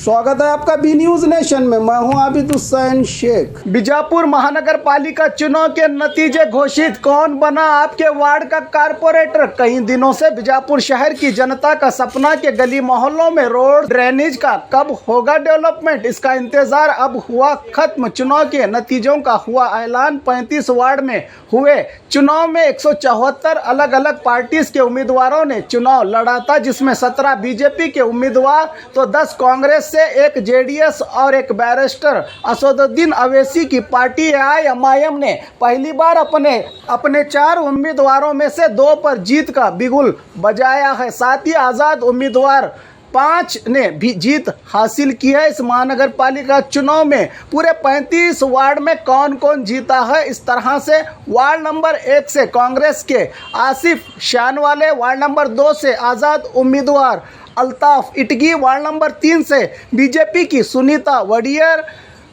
स्वागत है आपका बी न्यूज नेशन में। मैं हूं आबिद हुसैन शेख। बीजापुर महानगर पालिका चुनाव के नतीजे घोषित। कौन बना आपके वार्ड का कारपोरेटर? कई दिनों से बीजापुर शहर की जनता का सपना के गली मोहल्लों में रोड ड्रेनेज का कब होगा डेवलपमेंट, इसका इंतजार अब हुआ खत्म। चुनाव के नतीजों का हुआ ऐलान। 35 वार्ड में हुए चुनाव में 174 अलग अलग पार्टीज के उम्मीदवारों ने चुनाव लड़ा था, जिसमें 17 बीजेपी के उम्मीदवार तो 10 कांग्रेस से, एक जेडीएस और एक बैरिस्टर असदुद्दीन अवैसी की पार्टी एआईएमआईएम ने पहली बार अपने 4 उम्मीदवारों में से 2 पर जीत का बिगुल बजाया है। साथ ही आज़ाद उम्मीदवार 5 ने भी जीत हासिल की है। इस महानगर पालिका चुनाव में पूरे 35 वार्ड में कौन कौन जीता है, इस तरह से वार्ड नंबर 1 से कांग्रेस के आसिफ शानवाले, वार्ड नंबर 2 से आज़ाद उम्मीदवार अल्ताफ इटगी, वार्ड नंबर 3 से बीजेपी की सुनीता वडियर,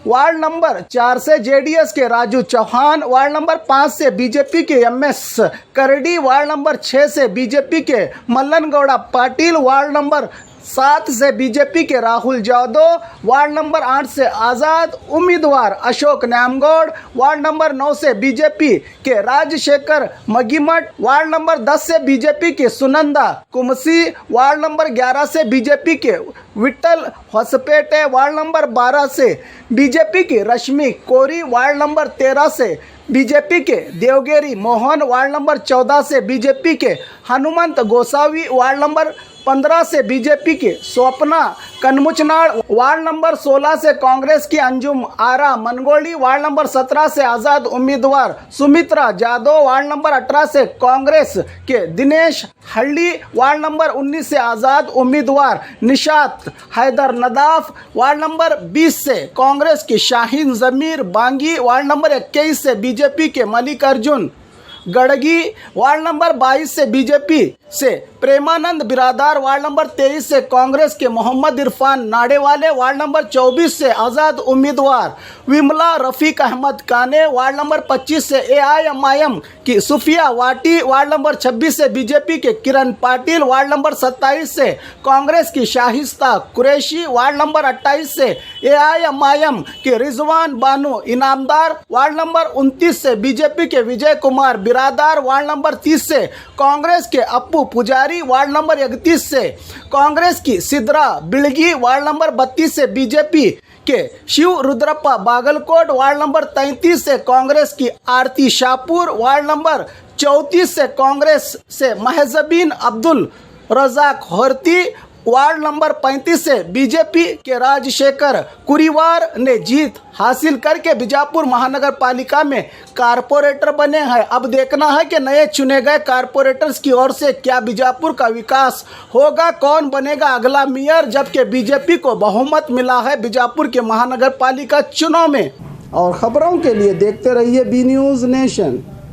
वार्ड नंबर 4 से जेडीएस के राजू चौहान, वार्ड नंबर 5 से बीजेपी के एमएस करडी, वार्ड नंबर 6 से बीजेपी के मल्लन गौड़ा पाटिल, वार्ड नंबर 7 से बीजेपी के राहुल जादव, वार्ड नंबर 8 से आज़ाद उम्मीदवार अशोक न्यामगौड़, वार्ड नंबर 9 से बीजेपी के राजशेखर मगीमठ, वार्ड नंबर 10 से बीजेपी के सुनंदा कुमसी, वार्ड नंबर 11 से बीजेपी के विट्ठल होसपेटे, वार्ड नंबर 12 से बीजेपी की रश्मि कोरी, वार्ड नंबर 13 से बीजेपी के देवगिरी मोहन, वार्ड नंबर 14 से बीजेपी के हनुमंत गोसावी, वार्ड नंबर 15 से बीजेपी के स्वप्ना कनमुचनाड़, वार्ड नंबर 16 से कांग्रेस की अंजुम आरा मनगोली, वार्ड नंबर 17 से आज़ाद उम्मीदवार सुमित्रा जादव, वार्ड नंबर 18 से कांग्रेस के दिनेश हल्ली, वार्ड नंबर 19 से आज़ाद उम्मीदवार निशात हैदर नदाफ, वार्ड नंबर 20 से कांग्रेस की शाहीन ज़मीर बांगी, वार्ड नंबर 21 से बीजेपी के मलिक अर्जुन गड़गी, वार्ड नंबर 22 से बीजेपी से प्रेमानंद बिरादार, वार्ड नंबर 23 से कांग्रेस के मोहम्मद इरफान नाडेवाले, वार्ड नंबर 24 से आज़ाद उम्मीदवार विमला रफ़ीक अहमद काने, वार्ड नंबर 25 से एआईएमआईएम की सुफिया वाटी, वार्ड नंबर 26 से बीजेपी के किरण पाटिल, वार्ड नंबर 27 से कांग्रेस की शाहिस्ता कुरैशी, वार्ड नंबर 28 से एआईएमआईएम के रिजवान बानो इनामदार, वार्ड नंबर 29 से बीजेपी के विजय कुमार बिरादार, वार्ड नंबर 30 से कांग्रेस के अप्पू पुजारी, वार्ड नंबर 31 से कांग्रेस की सिद्रा बिड़गी, वार्ड नंबर 32 से बीजेपी के शिव रुद्रप्पा बागलकोट, वार्ड नंबर 33 से कांग्रेस की आरती शाहपुर, वार्ड नंबर 34 से कांग्रेस से महजबीन अब्दुल रजाक होरती, वार्ड नंबर 35 से बीजेपी के राजशेखर कुरीवार ने जीत हासिल करके बीजापुर महानगर पालिका में कारपोरेटर बने हैं। अब देखना है कि नए चुने गए कारपोरेटर्स की ओर से क्या बीजापुर का विकास होगा, कौन बनेगा अगला मेयर, जबकि बीजेपी को बहुमत मिला है बीजापुर के महानगर पालिका चुनाव में। और खबरों के लिए देखते रहिए बी न्यूज नेशन।